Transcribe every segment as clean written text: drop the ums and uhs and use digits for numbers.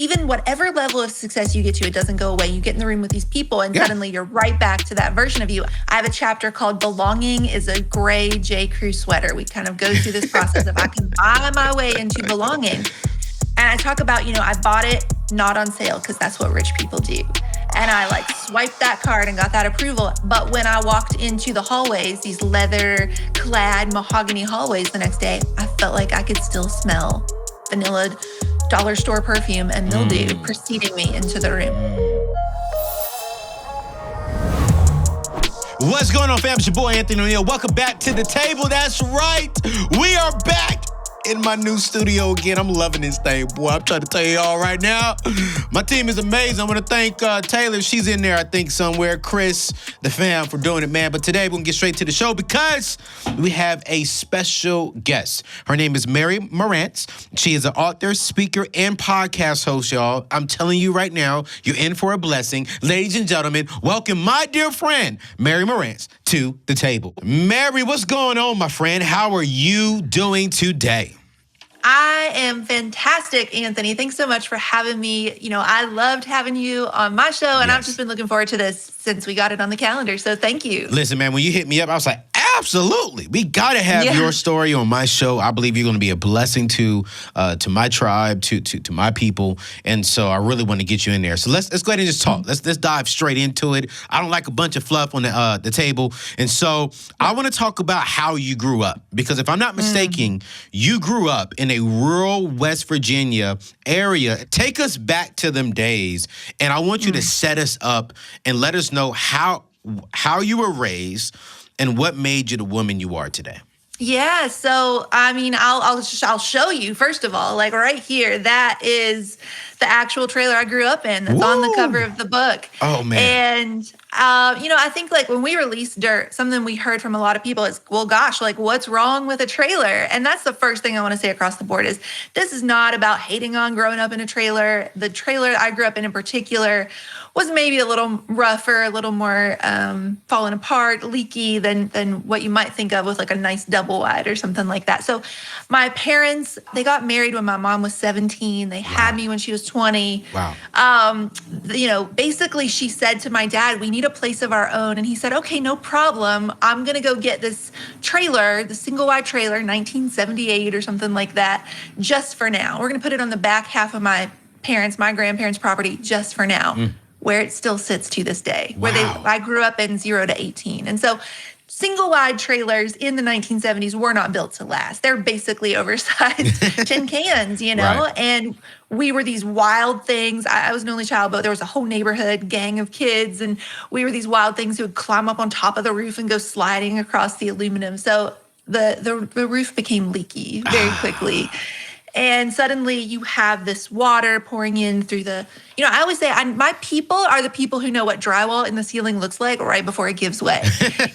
even whatever level of success you get to, it doesn't go away. You get in the room with these people and suddenly you're right back to that version of you. I have a chapter called Belonging is a Gray J. Crew Sweater. We kind of go through this process of I can buy my way into belonging. And I talk about, I bought it not on sale because that's what rich people do. And I swiped that card and got that approval. But when I walked into the hallways, these leather clad mahogany hallways the next day, I felt like I could still smell vanilla dollar store perfume and mildew preceding me into the room. What's going on, fam? It's your boy, Anthony O'Neill. Welcome back to the table. That's right. We are back in my new studio again. I'm loving this thing, boy. I'm trying to tell you all right now. My team is amazing. I want to thank Taylor. She's in there, I think, somewhere. Chris, the fam, for doing it, man. But today, we're going to get straight to the show because we have a special guest. Her name is Mary Marantz. She is an author, speaker, and podcast host, y'all. I'm telling you right now, you're in for a blessing. Ladies and gentlemen, welcome my dear friend, Mary Marantz, to the table. Mary, what's going on, my friend? How are you doing today? I am fantastic, Anthony. Thanks so much for having me. I loved having you on my show, and I've just been looking forward to this since we got it on the calendar. So thank you. Listen, man, when you hit me up, I was like, absolutely. We got to have your story on my show. I believe you're going to be a blessing to my tribe, to my people. And so I really want to get you in there. So let's go ahead and just talk. Let's dive straight into it. I don't like a bunch of fluff on the table. And so I want to talk about how you grew up. Because if I'm not mistaken, you grew up in a rural West Virginia area. Take us back to them days. And I want you to set us up and let us know how you were raised and what made you the woman you are today. Yeah, so I'll show you first of all, right here. That is the actual trailer I grew up in. That's on the cover of the book. Oh man! And I think when we released Dirt, something we heard from a lot of people is, well, gosh, what's wrong with a trailer? And that's the first thing I want to say across the board is this is not about hating on growing up in a trailer. The trailer I grew up in particular was maybe a little rougher, a little more falling apart, leaky than what you might think of with a nice double wide or something like that. So my parents, they got married when my mom was 17. They had me when she was 20. Wow. Basically she said to my dad, we need a place of our own. And he said, okay, no problem. I'm going to go get this trailer, the single wide trailer, 1978 or something like that, just for now. We're going to put it on the back half of my grandparents' property just for now. Where it still sits to this day, where I grew up in 0 to 18. And so single wide trailers in the 1970s were not built to last. They're basically oversized tin cans, Right. And we were these wild things. I was an only child, but there was a whole neighborhood gang of kids. And we were these wild things who would climb up on top of the roof and go sliding across the aluminum. So the roof became leaky very quickly. And suddenly you have this water pouring in through the, I always say my people are the people who know what drywall in the ceiling looks like right before it gives way,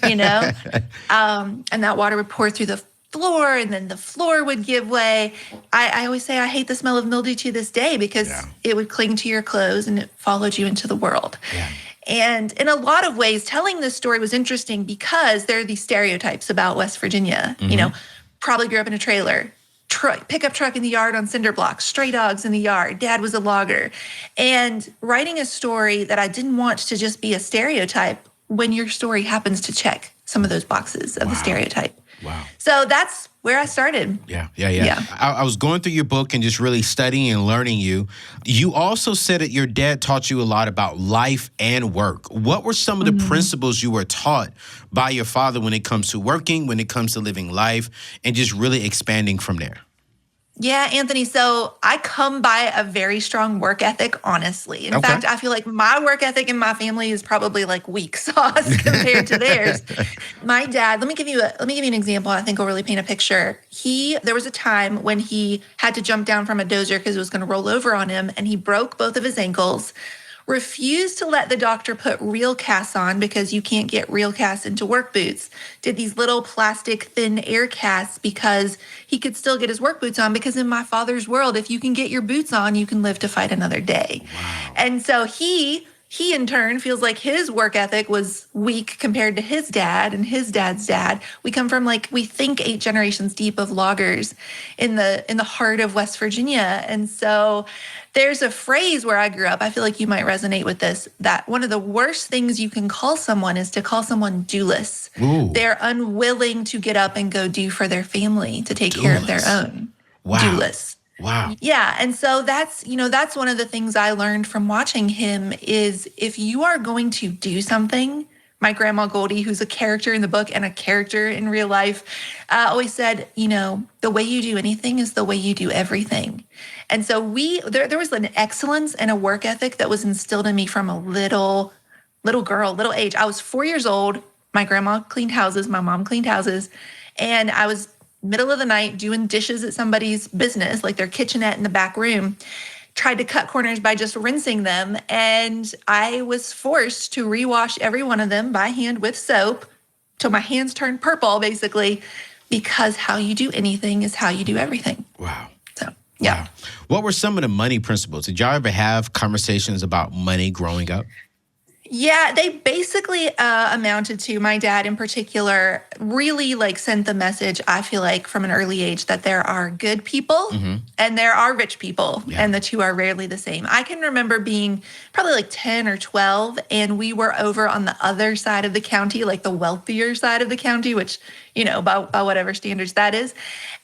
And that water would pour through the floor and then the floor would give way. I always say I hate the smell of mildew to this day because it would cling to your clothes and it followed you into the world. Yeah. And in a lot of ways, telling this story was interesting because there are these stereotypes about West Virginia, probably grew up in a trailer. Pickup truck in the yard on cinder blocks, stray dogs in the yard, dad was a logger. And writing a story that I didn't want to just be a stereotype when your story happens to check some of those boxes of the stereotype. Wow. So that's where I started. Yeah. I was going through your book and just really studying and learning you. You also said that your dad taught you a lot about life and work. What were some of the principles you were taught by your father when it comes to working, when it comes to living life, and just really expanding from there? Yeah, Anthony. So I come by a very strong work ethic, honestly. In fact, I feel like my work ethic in my family is probably weak sauce compared to theirs. My dad, let me give you an example. I think will really paint a picture. There was a time when he had to jump down from a dozer because it was going to roll over on him, and he broke both of his ankles. Refused to let the doctor put real casts on because you can't get real casts into work boots. Did these little plastic thin air casts because he could still get his work boots on, because in my father's world, if you can get your boots on, you can live to fight another day. Wow. And so he he in turn feels like his work ethic was weak compared to his dad and his dad's dad. We come from like, we think 8 generations deep of loggers in the heart of West Virginia. And so there's a phrase where I grew up, I feel like you might resonate with this, that one of the worst things you can call someone is to call someone douless. Ooh. They're unwilling to get up and go do for their family, to take care of their own. Wow. Douless. Wow. Yeah. And so that's one of the things I learned from watching him is if you are going to do something, my grandma Goldie, who's a character in the book and a character in real life, always said, the way you do anything is the way you do everything. And so there was an excellence and a work ethic that was instilled in me from a little girl, little age. I was 4 years old. My grandma cleaned houses. My mom cleaned houses. And I was middle of the night doing dishes at somebody's business, like their kitchenette in the back room, tried to cut corners by just rinsing them. And I was forced to rewash every one of them by hand with soap till my hands turned purple, basically, because how you do anything is how you do everything. Wow. So, yeah. Wow. What were some of the money principles? Did y'all ever have conversations about money growing up? Yeah, they basically amounted to, my dad in particular really sent the message, I feel like, from an early age that there are good people and there are rich people, and the two are rarely the same. I can remember being probably 10 or 12, and we were over on the other side of the county, like the wealthier side of the county, which, by whatever standards that is,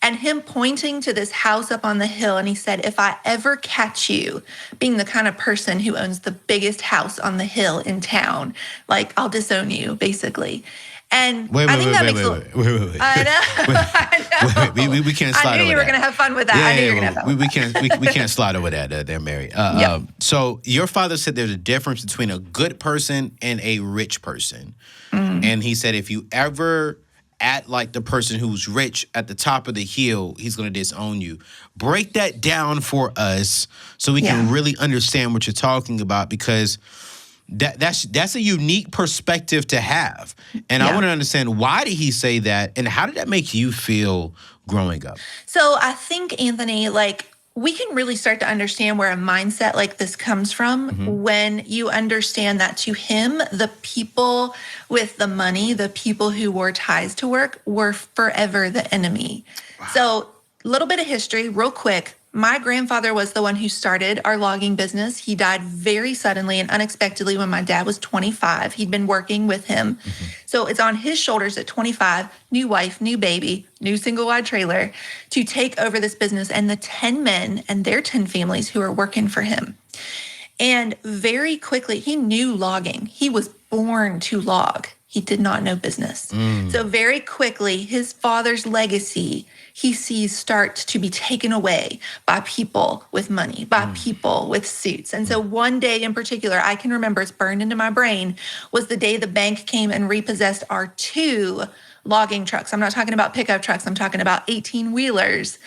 and him pointing to this house up on the hill, and he said, if I ever catch you being the kind of person who owns the biggest house on the hill in town, I'll disown you, basically. And I think that makes wait. I know. I know. We can't slide over that. I knew you were going to have fun with that. I knew you were going to have fun we can't slide over that there, Mary. So your father said there's a difference between a good person and a rich person. And he said if you ever act like the person who's rich at the top of the hill, he's going to disown you. Break that down for us so we can really understand what you're talking about, because that's a unique perspective to have. And I want to understand, why did he say that, and how did that make you feel growing up? So I think, Anthony, we can really start to understand where a mindset like this comes from when you understand that to him, the people with the money, the people who wore ties to work, were forever the enemy. Wow. So a little bit of history real quick. My grandfather was the one who started our logging business. He died very suddenly and unexpectedly when my dad was 25. He'd been working with him. So it's on his shoulders at 25, new wife, new baby, new single-wide trailer, to take over this business and the 10 men and their 10 families who are working for him. And very quickly, he knew logging. He was born to log. He did not know business. So very quickly, his father's legacy, he sees start to be taken away by people with money, by people with suits. And so one day in particular, I can remember, it's burned into my brain, was the day the bank came and repossessed our 2 logging trucks. I'm not talking about pickup trucks. I'm talking about 18-wheelers.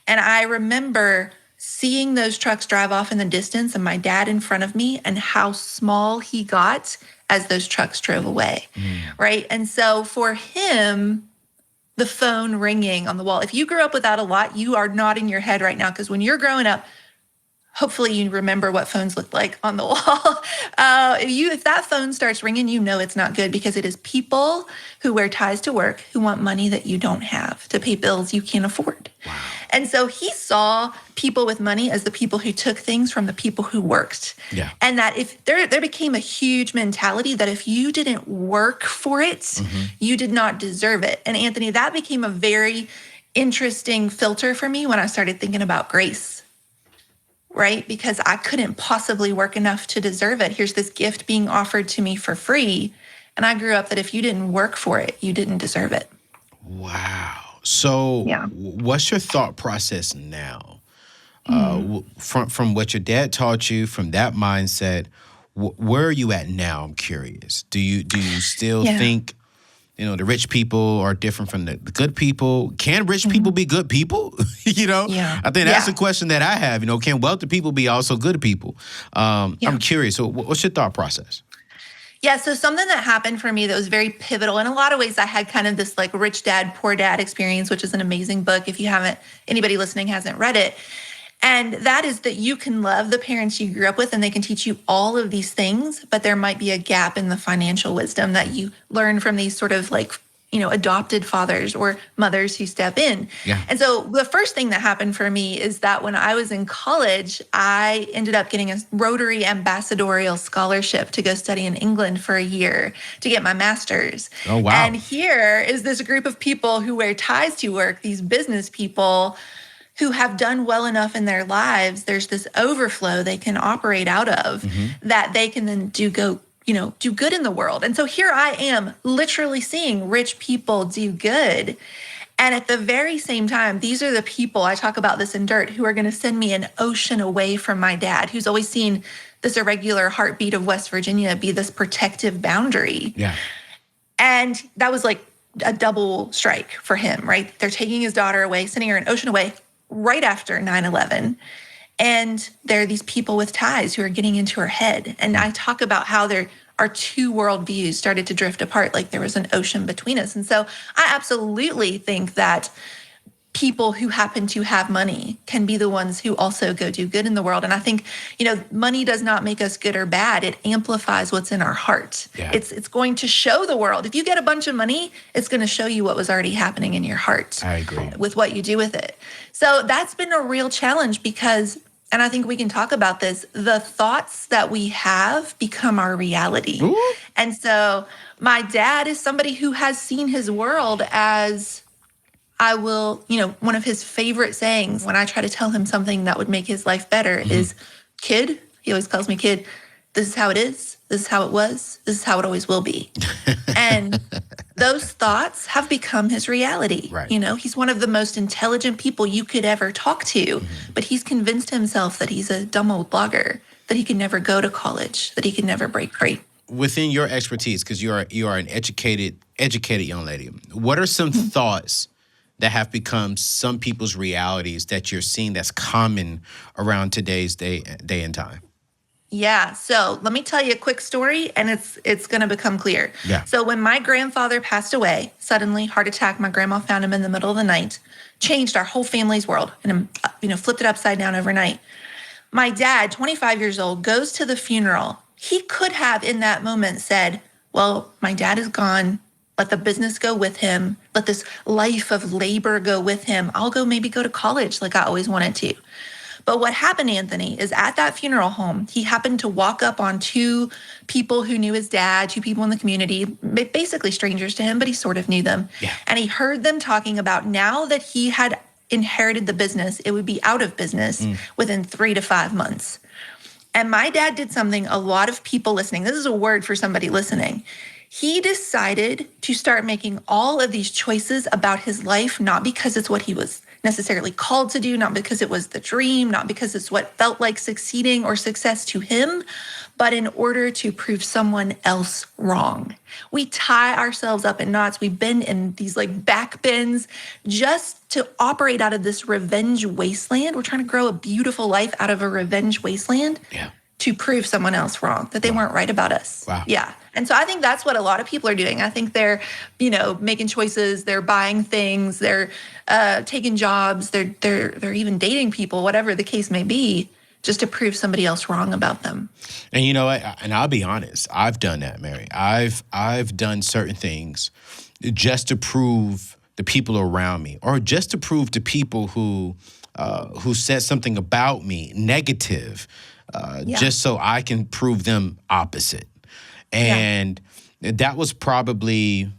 And I remember seeing those trucks drive off in the distance and my dad in front of me, and how small he got as those trucks drove away, right? And so for him, the phone ringing on the wall, if you grew up without a lot, you are nodding your head right now, because when you're growing up, hopefully you remember what phones look like on the wall. If that phone starts ringing, you know it's not good, because it is people who wear ties to work who want money that you don't have to pay bills you can't afford. Wow. And so he saw people with money as the people who took things from the people who worked. Yeah. And that if there became a huge mentality that if you didn't work for it, you did not deserve it. And Anthony, that became a very interesting filter for me when I started thinking about grace. Right? Because I couldn't possibly work enough to deserve it. Here's this gift being offered to me for free. And I grew up that if you didn't work for it, you didn't deserve it. Wow. So what's your thought process now? From what your dad taught you, from that mindset, where are you at now? I'm curious. Do you still think, the rich people are different from the good people? Can rich people be good people? I think that's the question that I have. Can wealthy people be also good people? I'm curious. So what's your thought process? Yeah, so something that happened for me that was very pivotal. In a lot of ways, I had kind of this Rich Dad, Poor Dad experience, which is an amazing book. If anybody listening hasn't read it. And that is that you can love the parents you grew up with and they can teach you all of these things, but there might be a gap in the financial wisdom that you learn from these sort of like, adopted fathers or mothers who step in. Yeah. And so the first thing that happened for me is that when I was in college, I ended up getting a Rotary Ambassadorial Scholarship to go study in England for a year to get my master's. Oh, wow. And here is this group of people who wear ties to work, these business people who have done well enough in their lives. There's this overflow they can operate out of that they can then do good in the world. And so here I am literally seeing rich people do good. And at the very same time, these are the people, I talk about this in Dirt, who are going to send me an ocean away from my dad, who's always seen this irregular heartbeat of West Virginia be this protective boundary. Yeah. And that was like a double strike for him, right? They're taking his daughter away, sending her an ocean away right after 9/11. And there are these people with ties who are getting into her head. And I talk about how our two worldviews started to drift apart, like there was an ocean between us. And so I absolutely think that people who happen to have money can be the ones who also go do good in the world. And I think, money does not make us good or bad. It amplifies what's in our heart. Yeah. It's going to show the world. If you get a bunch of money, it's going to show you what was already happening in your heart. I agree. With what you do with it. So that's been a real challenge because, and I think we can talk about this, the thoughts that we have become our reality. Ooh. And so my dad is somebody who has seen his world as, one of his favorite sayings when I try to tell him something that would make his life better is, kid, he always calls me kid, this is how it is, this is how it was, this is how it always will be. And those thoughts have become his reality. Right. He's one of the most intelligent people you could ever talk to, but he's convinced himself that he's a dumb old blogger, that he can never go to college, that he can never break free. Within your expertise, because you are an educated young lady, what are some thoughts that have become some people's realities that you're seeing that's common around today's day and time? Yeah. So let me tell you a quick story, and it's going to become clear. Yeah. So when my grandfather passed away, suddenly, heart attack, my grandma found him in the middle of the night, changed our whole family's world, and flipped it upside down overnight. My dad, 25 years old, goes to the funeral. He could have, in that moment, said, well, my dad is gone. Let the business go with him. Let this life of labor go with him. I'll maybe go to college like I always wanted to. But what happened, Anthony, is at that funeral home, he happened to walk up on two people who knew his dad, two people in the community, basically strangers to him, but he sort of knew them. Yeah. And he heard them talking about now that he had inherited the business, it would be out of business within 3 to 5 months. And my dad did something a lot of people listening, this is a word for somebody listening. He decided to start making all of these choices about his life, not because it's what he was necessarily called to do, not because it was the dream, not because it's what felt like succeeding or success to him, but in order to prove someone else wrong. We tie ourselves up in knots. We bend in these like back bends just to operate out of this revenge wasteland. We're trying to grow a beautiful life out of a revenge wasteland. Yeah. To prove someone else wrong, that they weren't right about us. Wow. Yeah. And so I think that's what a lot of people are doing. I think they're, making choices, they're buying things, they're taking jobs, they're even dating people, whatever the case may be, just to prove somebody else wrong about them. And you know what? And I'll be honest, I've done that, Mary. I've done certain things just to prove the people around me, or just to prove to people who said something about me negative. Just so I can prove them opposite. And that was probably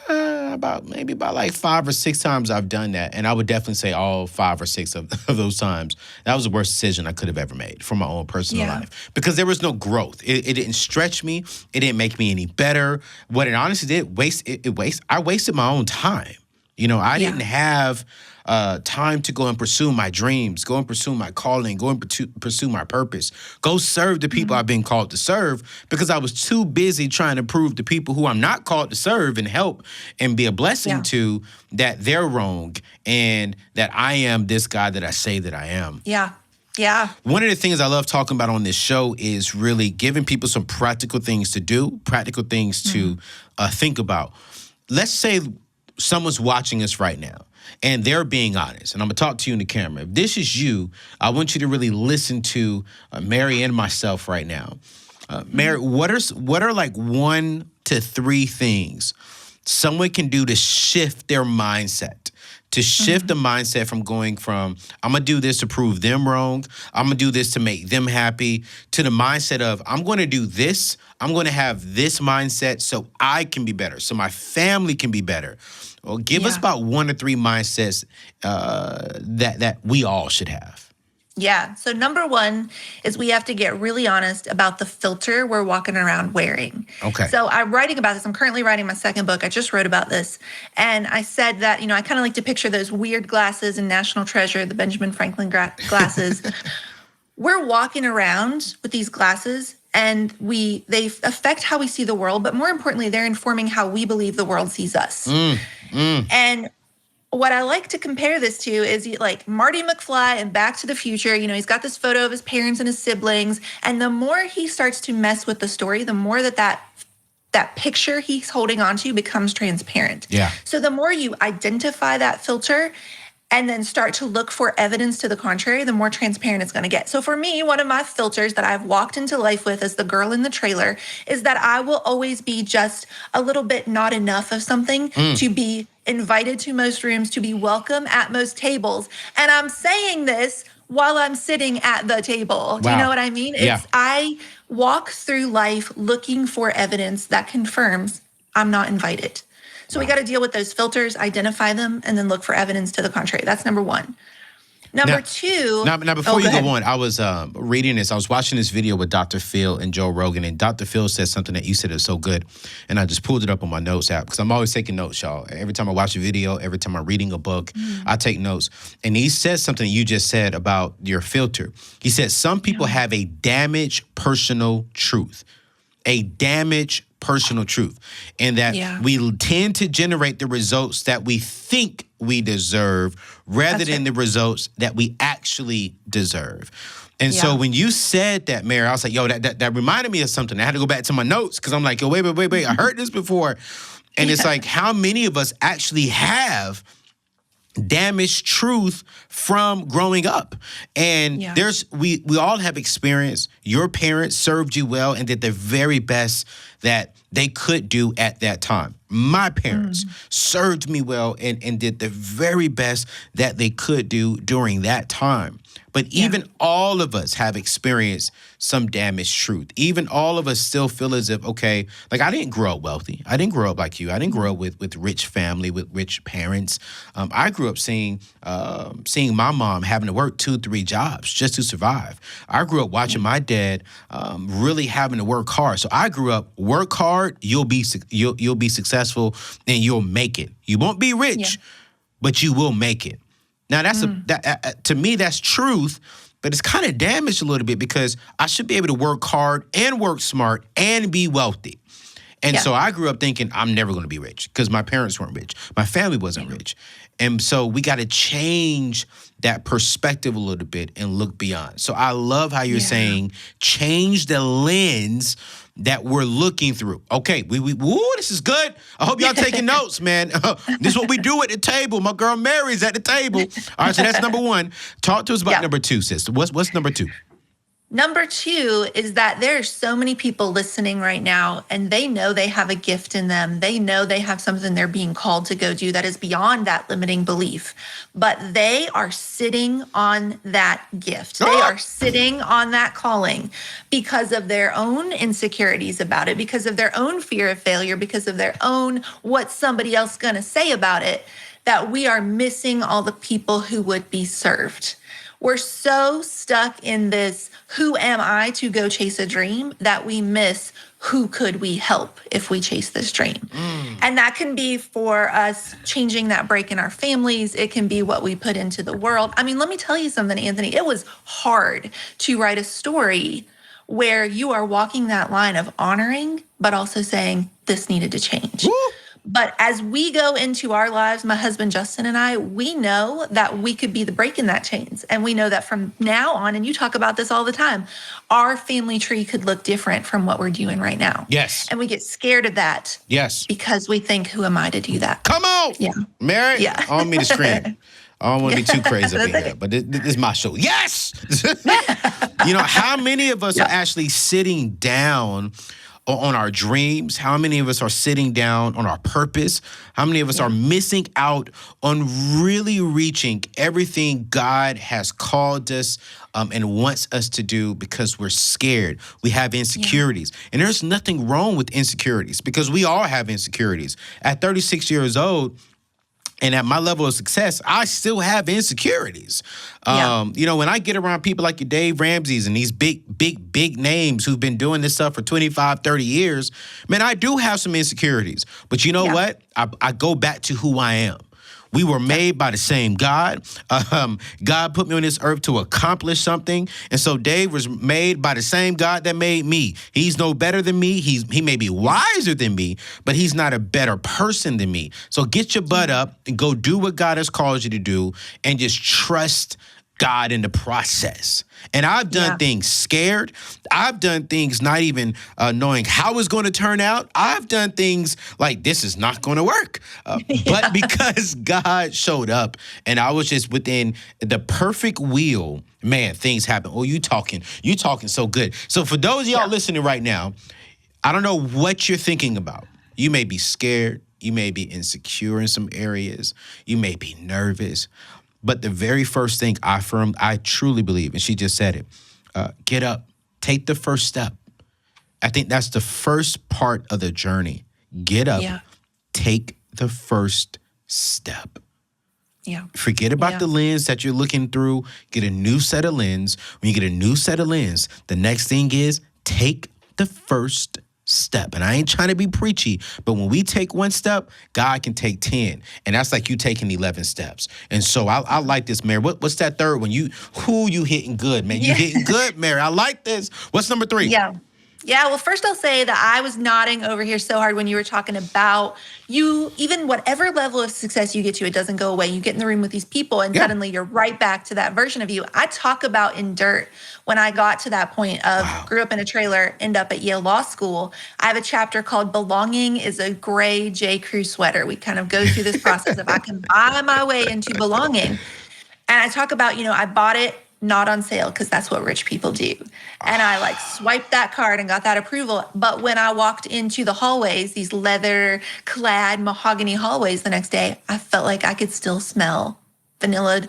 about like 5 or 6 times I've done that. And I would definitely say all 5 or 6 of those times, that was the worst decision I could have ever made for my own personal life. Because there was no growth. It didn't stretch me. It didn't make me any better. What it honestly did, I wasted my own time. I didn't have time to go and pursue my dreams, go and pursue my calling, go and pursue my purpose, go serve the people I've been called to serve, because I was too busy trying to prove to people who I'm not called to serve and help and be a blessing to that they're wrong and that I am this guy that I say that I am. Yeah. Yeah. One of the things I love talking about on this show is really giving people some practical things to do, practical things to think about. Let's say someone's watching us right now and they're being honest, and I'm gonna talk to you in the camera. If this is you, I want you to really listen to Mary and myself right now. Mary, what are like 1 to 3 things someone can do to shift their mindset? To shift the mindset from going from, I'm going to do this to prove them wrong, I'm going to do this to make them happy, to the mindset of, I'm going to do this, I'm going to have this mindset so I can be better, so my family can be better. Well, give us about 1 or 3 mindsets that we all should have. Yeah. So number 1 is we have to get really honest about the filter we're walking around wearing. Okay. So I'm writing about this. I'm currently writing my second book. I just wrote about this. And I said that, I kind of like to picture those weird glasses in National Treasure, the Benjamin Franklin glasses. We're walking around with these glasses and they affect how we see the world. But more importantly, they're informing how we believe the world sees us. And what I like to compare this to is like Marty McFly in Back to the Future. He's got this photo of his parents and his siblings. And the more he starts to mess with the story, the more that picture he's holding on to becomes transparent. Yeah. So the more you identify that filter and then start to look for evidence to the contrary, the more transparent it's going to get. So for me, one of my filters that I've walked into life with as the girl in the trailer is that I will always be just a little bit not enough of something to be invited to most rooms, to be welcome at most tables. And I'm saying this while I'm sitting at the table. Do you know what I mean? Yeah. I walk through life looking for evidence that confirms I'm not invited. So we got to deal with those filters, identify them, and then look for evidence to the contrary. That's number 1. Number 2. Now before you go on, I was reading this. I was watching this video with Dr. Phil and Joe Rogan, and Dr. Phil said something that you said is so good, and I just pulled it up on my notes app because I'm always taking notes, y'all. Every time I watch a video, every time I'm reading a book, I take notes. And he said something you just said about your filter. He said some people have a damaged personal truth. A damaged personal truth, and that we tend to generate the results that we think we deserve rather than the results that we actually deserve. And so when you said that, Mary, I was like, yo, that reminded me of something. I had to go back to my notes because I'm like, yo, wait. I heard this before. And it's like, how many of us actually have damaged truth from growing up? And we all have experience. Your parents served you well and did the very best that they could do at that time. My parents served me well and did the very best that they could do during that time. But even all of us have experienced some damaged truth. Even all of us still feel as if, okay, like I didn't grow up wealthy. I didn't grow up like you. I didn't grow up with rich family, with rich parents. I grew up seeing my mom having to work 2-3 jobs just to survive. I grew up watching my dad really having to work hard. So I grew up, work hard, you'll be successful, and you'll make it. You won't be rich, but you will make it. Now, to me, that's truth, but it's kind of damaged a little bit because I should be able to work hard and work smart and be wealthy. And so I grew up thinking I'm never going to be rich because my parents weren't rich. My family wasn't rich. And so we got to change that perspective a little bit and look beyond. So I love how you're saying change the lens that we're looking through. Okay, this is good. I hope y'all taking notes, man. This is what we do at the table. My girl Mary's at the table. All right, so that's number 1. Talk to us about number 2, sister. What's number 2? Number 2 is that there are so many people listening right now, and they know they have a gift in them. They know they have something they're being called to go do that is beyond that limiting belief. But they are sitting on that gift. They are sitting on that calling because of their own insecurities about it, because of their own fear of failure, because of their own what's somebody else going to say about it, that we are missing all the people who would be served. We're so stuck in this, who am I to go chase a dream, that we miss who could we help if we chase this dream. And that can be for us changing that break in our families. It can be what we put into the world. I mean, let me tell you something, Anthony. It was hard to write a story where you are walking that line of honoring, but also saying this needed to change. But as we go into our lives, my husband Justin and I, we know that we could be the break in that chains. And we know that from now on, and you talk about this all the time, our family tree could look different from what we're doing right now. Yes. And we get scared of that. Yes. Because we think, who am I to do that? Come on. Yeah. Mary, Yeah. I don't mean to scream. I don't want to be too crazy up in That's here, okay. but this is my show. Yes! How many of us are actually sitting down on our dreams? How many of us are sitting down on our purpose? How many of us are missing out on really reaching everything God has called us and wants us to do because we're scared? We have insecurities. And there's nothing wrong with insecurities because we all have insecurities. At 36 years old, and at my level of success, I still have insecurities. When I get around people like your Dave Ramsey's and these big names who've been doing this stuff for 25, 30 years, man, I do have some insecurities. But you know what? I go back to who I am. We were made by the same God. God put me on this earth to accomplish something. And so Dave was made by the same God that made me. He's no better than me. He may be wiser than me, but he's not a better person than me. So get your butt up and go do what God has called you to do and just trust God in the process. And I've done things scared. I've done things not even knowing how it's going to turn out. I've done things like this is not going to work. But because God showed up and I was just within the perfect will, man, things happen. Oh, you talking so good. So for those of y'all listening right now, I don't know what you're thinking about. You may be scared. You may be insecure in some areas. You may be nervous. But the very first thing I truly believe, and she just said it, get up, take the first step. I think that's the first part of the journey. Get up, take the first step. Yeah. Forget about the lens that you're looking through. Get a new set of lens. When you get a new set of lens, the next thing is take the first step. And I ain't trying to be preachy, but when we take one step, God can take 10. And that's like you taking 11 steps. And so I like this, Mary. What's that third one? You hitting good, man. You hitting good, Mary. I like this. What's number 3? Yeah, well, first I'll say that I was nodding over here so hard when you were talking about you, even whatever level of success you get to, it doesn't go away. You get in the room with these people and suddenly you're right back to that version of you. I talk about in dirt when I got to that point of grew up in a trailer, end up at Yale Law School. I have a chapter called Belonging is a Gray J. Crew Sweater. We kind of go through this process of I can buy my way into belonging. And I talk about, I bought it not on sale because that's what rich people do. And I swiped that card and got that approval. But when I walked into the hallways, these leather clad mahogany hallways the next day, I felt like I could still smell vanilla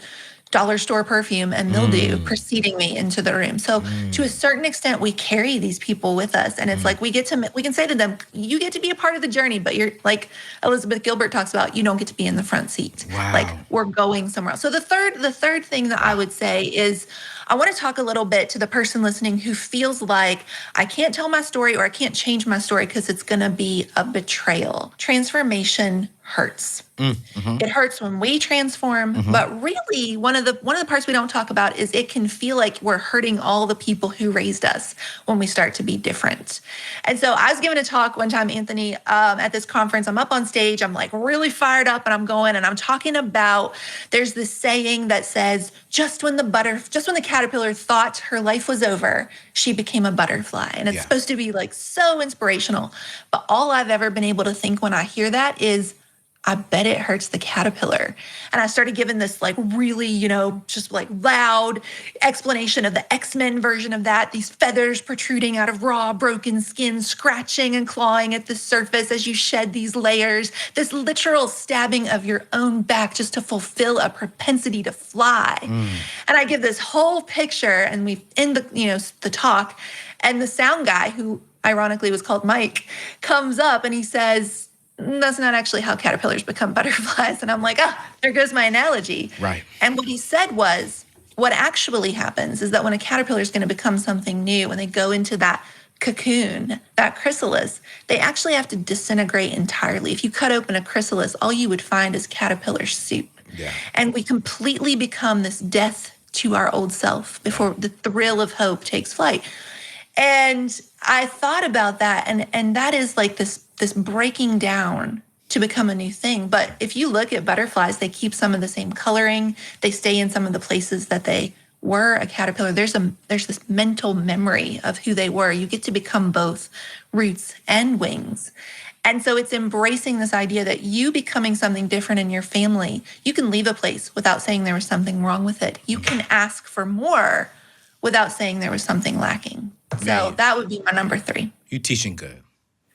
dollar store perfume and mildew preceding me into the room. So to a certain extent, we carry these people with us. And it's like we can say to them, you get to be a part of the journey, but you're like Elizabeth Gilbert talks about, you don't get to be in the front seat. Wow. Like we're going somewhere else. So the third thing that I would say is I want to talk a little bit to the person listening who feels like I can't tell my story or I can't change my story because it's going to be a betrayal. Transformation hurts. It hurts when we transform, but really one of the parts we don't talk about is it can feel like we're hurting all the people who raised us when we start to be different. And so I was giving a talk one time, Anthony, at this conference. I'm up on stage. I'm really fired up and I'm going and I'm talking about there's this saying that says, just when the caterpillar thought her life was over, she became a butterfly. And it's supposed to be so inspirational. But all I've ever been able to think when I hear that is, I bet it hurts the caterpillar. And I started giving this really, just loud explanation of the X-Men version of that. These feathers protruding out of raw, broken skin, scratching and clawing at the surface as you shed these layers. This literal stabbing of your own back just to fulfill a propensity to fly. And I give this whole picture and we end the talk and the sound guy, who ironically was called Mike, comes up and he says, that's not actually how caterpillars become butterflies. And I'm like, there goes my analogy. Right. And what he said was, what actually happens is that when a caterpillar is going to become something new, when they go into that cocoon, that chrysalis, they actually have to disintegrate entirely. If you cut open a chrysalis, all you would find is caterpillar soup. Yeah. And we completely become this death to our old self before the thrill of hope takes flight. And I thought about that, and that is this breaking down to become a new thing. But if you look at butterflies, they keep some of the same coloring. They stay in some of the places that they were a caterpillar. There's this mental memory of who they were. You get to become both roots and wings. And so it's embracing this idea that you becoming something different in your family, you can leave a place without saying there was something wrong with it. You can ask for more without saying there was something lacking. So that would be my number 3. You're teaching good.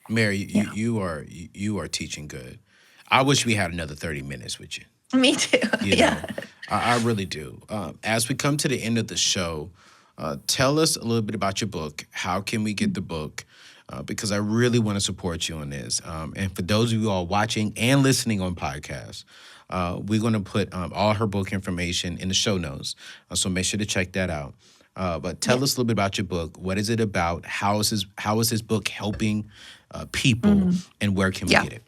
Mary, you are teaching good. I wish we had another 30 minutes with you. Me too. You know, I really do. As we come to the end of the show, tell us a little bit about your book. How can we get the book? Because I really want to support you on this. And for those of you all watching and listening on podcasts, we're going to put all her book information in the show notes. So make sure to check that out. But tell us a little bit about your book. What is it about? How is this book helping people? And where can we get it?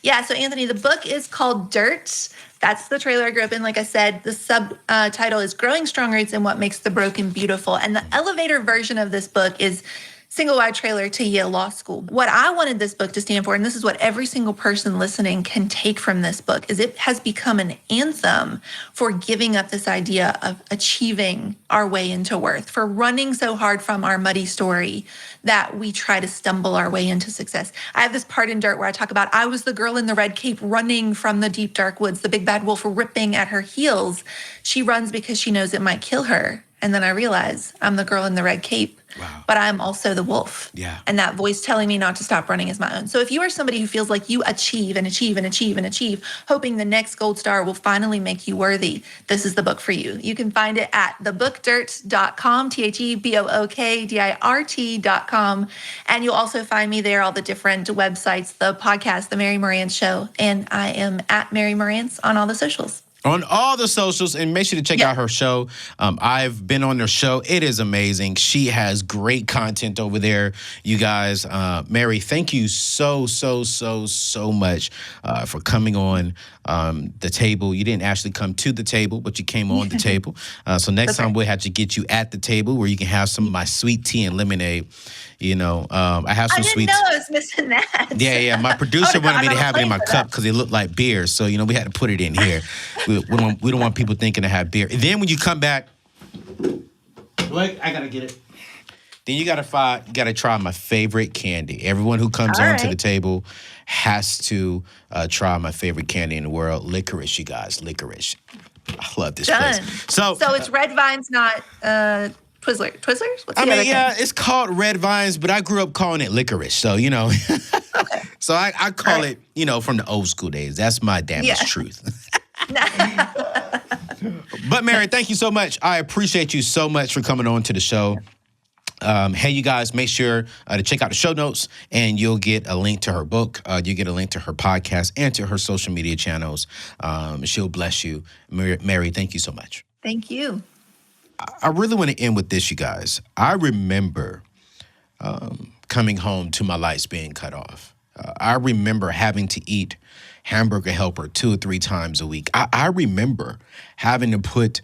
Yeah, so Anthony, the book is called Dirt. That's the trailer I grew up in. Like I said, the subtitle is Growing Strong Roots and What Makes the Broken Beautiful. And the elevator version of this book is single wide trailer to Yale Law School. What I wanted this book to stand for, and this is what every single person listening can take from this book, is it has become an anthem for giving up this idea of achieving our way into worth, for running so hard from our muddy story that we try to stumble our way into success. I have this part in Dirt where I talk about I was the girl in the red cape running from the deep dark woods, the big bad wolf ripping at her heels. She runs because she knows it might kill her. And then I realize I'm the girl in the red cape, but I'm also the wolf. Yeah. And that voice telling me not to stop running is my own. So if you are somebody who feels like you achieve and achieve and achieve and achieve, hoping the next gold star will finally make you worthy, this is the book for you. You can find it at thebookdirt.com, thebookdirt.com. And you'll also find me there, all the different websites, the podcast, The Mary Marantz Show. And I am at Mary Marantz on all the socials. On all the socials, and make sure to check out her show. I've been on her show. It is amazing. She has great content over there, you guys. Mary, thank you so much for coming on the table. You didn't actually come to the table, but you came on the table. So next time we'll have to get you at the table where you can have some of my sweet tea and lemonade. You know, I have some sweet. I didn't know I was missing that. Yeah. My producer wanted me to have it in my cup because it looked like beer. So, you know, we had to put it in here. We don't want people thinking to have beer. And then when you come back, wait, I got to get it. Then you got to try my favorite candy. Everyone who comes onto the table has to try my favorite candy in the world, licorice, you guys, licorice. I love this place. So it's Red Vines, not Twizzlers? What's the other thing? It's called Red Vines, but I grew up calling it licorice. So, you know, so I call it, you know, from the old school days. That's my damnest truth. But Mary, thank you so much. I appreciate you so much for coming on to the show. Hey, you guys, make sure to check out the show notes, and you'll get a link to her book. You'll get a link to her podcast and to her social media channels. She'll bless you. Mary, thank you so much. Thank you. I really want to end with this, you guys. I remember coming home to my lights being cut off. I remember having to eat Hamburger Helper 2 or 3 times a week. I remember having to put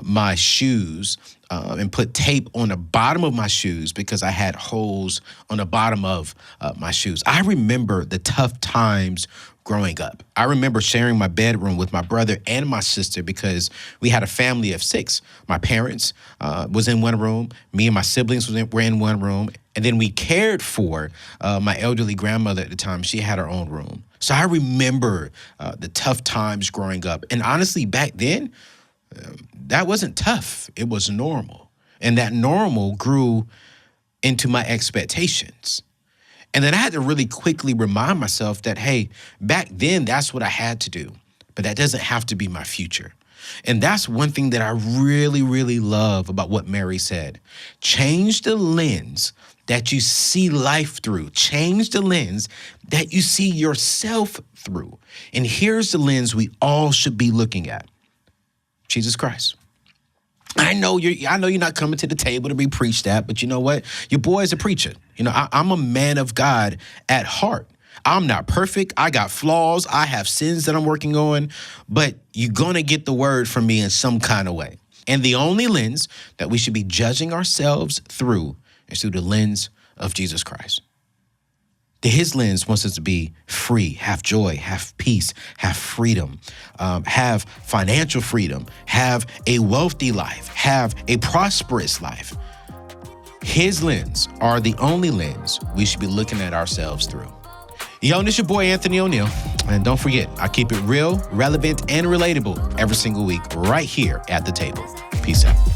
my shoes and put tape on the bottom of my shoes because I had holes on the bottom of my shoes. I remember the tough times growing up. I remember sharing my bedroom with my brother and my sister because we had a family of 6. My parents was in one room. Me and my siblings were in one room. And then we cared for my elderly grandmother at the time. She had her own room. So I remember the tough times growing up. And honestly, back then, that wasn't tough. It was normal. And that normal grew into my expectations. And then I had to really quickly remind myself that, hey, back then, that's what I had to do. But that doesn't have to be my future. And that's one thing that I really, really love about what Mary said. Change the lens that you see life through. Change the lens that you see yourself through. And here's the lens we all should be looking at. Jesus Christ. I know you're not coming to the table to be preached at, but you know what? Your boy is a preacher. You know, I'm a man of God at heart. I'm not perfect. I got flaws. I have sins that I'm working on, but you're going to get the word from me in some kind of way. And the only lens that we should be judging ourselves through is through the lens of Jesus Christ. His lens wants us to be free, have joy, have peace, have freedom, have financial freedom, have a wealthy life, have a prosperous life. His lens are the only lens we should be looking at ourselves through. Yo, this your boy, Anthony O'Neal. And don't forget, I keep it real, relevant, and relatable every single week right here at the table. Peace out.